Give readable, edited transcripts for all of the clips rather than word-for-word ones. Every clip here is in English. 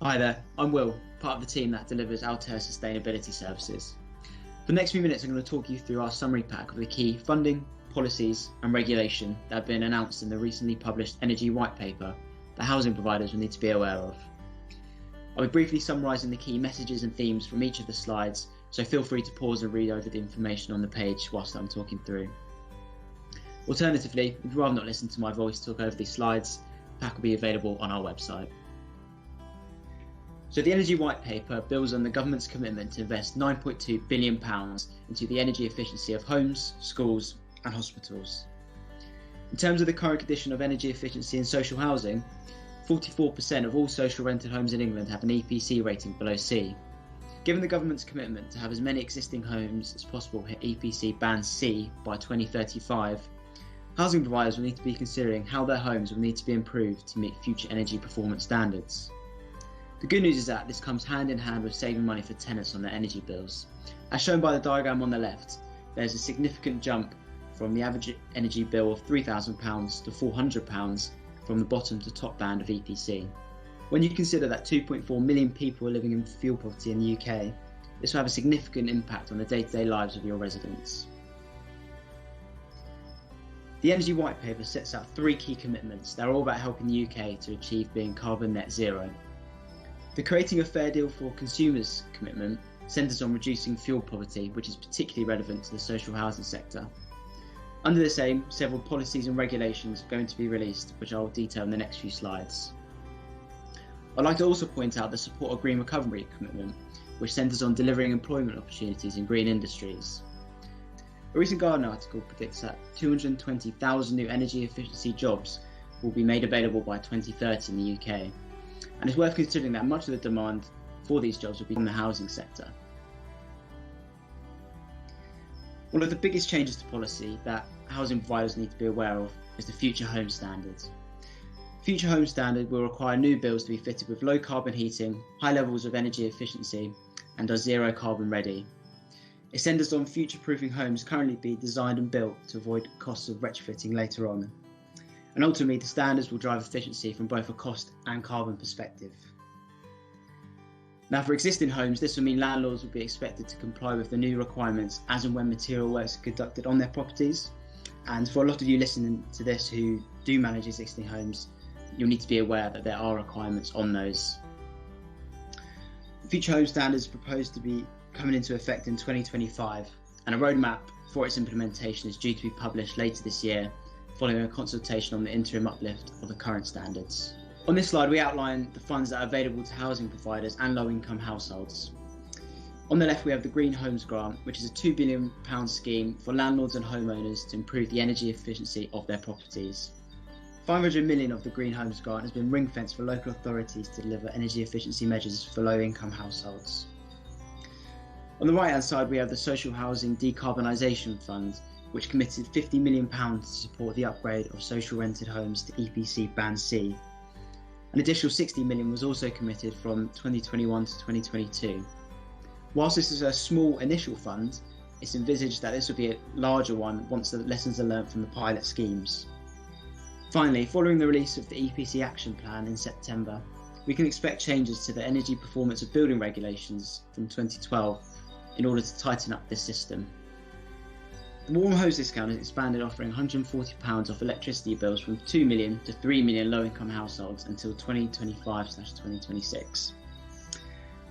Hi there, I'm Will, part of the team that delivers Altair Sustainability Services. For the next few minutes, I'm going to talk you through our summary pack of the key funding, policies and regulation that have been announced in the recently published Energy White Paper that housing providers will need to be aware of. I'll be briefly summarising the key messages and themes from each of the slides, so feel free to pause and read over the information on the page whilst I'm talking through. Alternatively, if you'd rather not listen to my voice talk over these slides, the pack will be available on our website. So the Energy White Paper builds on the government's commitment to invest £9.2 billion into the energy efficiency of homes, schools and hospitals. In terms of the current condition of energy efficiency in social housing, 44% of all social rented homes in England have an EPC rating below C. Given the government's commitment to have as many existing homes as possible hit EPC band C by 2035, housing providers will need to be considering how their homes will need to be improved to meet future energy performance standards. The good news is that this comes hand in hand with saving money for tenants on their energy bills. As shown by the diagram on the left, there's a significant jump from the average energy bill of £3,000 to £400 from the bottom to top band of EPC. When you consider that 2.4 million people are living in fuel poverty in the UK, this will have a significant impact on the day-to-day lives of your residents. The Energy White Paper sets out three key commitments that are all about helping the UK to achieve being carbon net zero. The Creating a Fair Deal for Consumers commitment centres on reducing fuel poverty, which is particularly relevant to the social housing sector. Under this aim, several policies and regulations are going to be released, which I'll detail in the next few slides. I'd like to also point out the Support of Green Recovery commitment, which centres on delivering employment opportunities in green industries. A recent Guardian article predicts that 220,000 new energy efficiency jobs will be made available by 2030 in the UK. And it's worth considering that much of the demand for these jobs will be in the housing sector. One of the biggest changes to policy that housing providers need to be aware of is the Future Home Standard. Future Home Standard will require new builds to be fitted with low carbon heating, high levels of energy efficiency and are zero carbon ready. It centres on future-proofing homes currently being designed and built to avoid costs of retrofitting later on. And ultimately, the standards will drive efficiency from both a cost and carbon perspective. Now, for existing homes, this will mean landlords will be expected to comply with the new requirements as and when material works are conducted on their properties. And for a lot of you listening to this who do manage existing homes, you'll need to be aware that there are requirements on those. The Future Home Standard is proposed to be coming into effect in 2025, and a roadmap for its implementation is due to be published later this year, following a consultation on the interim uplift of the current standards. On this slide, we outline the funds that are available to housing providers and low-income households. On the left, we have the Green Homes Grant, which is a £2 billion scheme for landlords and homeowners to improve the energy efficiency of their properties. 500 million of the Green Homes Grant has been ring-fenced for local authorities to deliver energy efficiency measures for low-income households. On the right-hand side, we have the Social Housing Decarbonisation Fund, which committed £50 million to support the upgrade of social rented homes to EPC Band C. An additional £60 million was also committed from 2021 to 2022. Whilst this is a small initial fund, it's envisaged that this will be a larger one once the lessons are learned from the pilot schemes. Finally, following the release of the EPC Action Plan in September, we can expect changes to the energy performance of building regulations from 2012 in order to tighten up this system. The Warm Hose Discount is expanded, offering £140 off electricity bills from 2 million to 3 million low-income households until 2025/2026.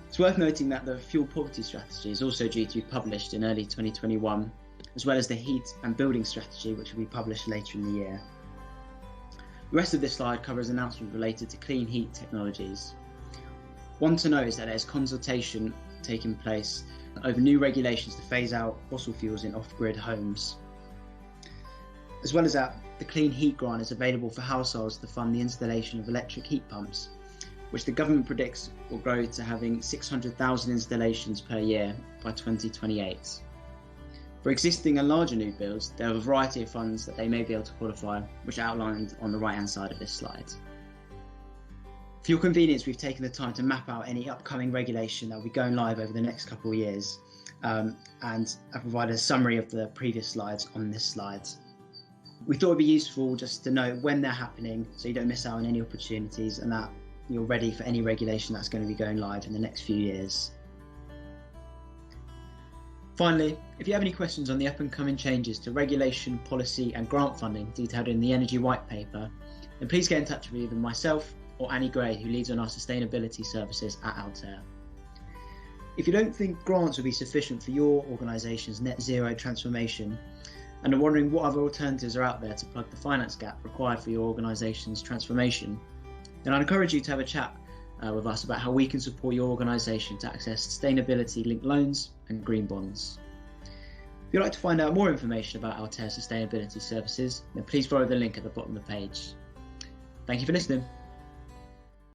It's worth noting that the Fuel Poverty Strategy is also due to be published in early 2021, as well as the Heat and Building Strategy, which will be published later in the year. The rest of this slide covers announcements related to clean heat technologies. One to note is that there's consultation taking place over new regulations to phase out fossil fuels in off-grid homes. As well as that, the Clean Heat Grant is available for households to fund the installation of electric heat pumps, which the government predicts will grow to having 600,000 installations per year by 2028. For existing and larger new builds, there are a variety of funds that they may be able to qualify, which are outlined on the right-hand side of this slide. For your convenience, we've taken the time to map out any upcoming regulation that will be going live over the next couple of years, and I provided a summary of the previous slides on this slide. We thought it'd be useful just to know when they're happening so you don't miss out on any opportunities, and that you're ready for any regulation that's going to be going live in the next few years. Finally, if you have any questions on the up-and-coming changes to regulation, policy and grant funding detailed in the Energy White Paper, then please get in touch with either myself or Annie Gray, who leads on our sustainability services at Altair. If you don't think grants will be sufficient for your organisation's net zero transformation and are wondering what other alternatives are out there to plug the finance gap required for your organisation's transformation, then I'd encourage you to have a chat with us about how we can support your organisation to access sustainability-linked loans and green bonds. If you'd like to find out more information about Altair sustainability services, then please follow the link at the bottom of the page. Thank you for listening.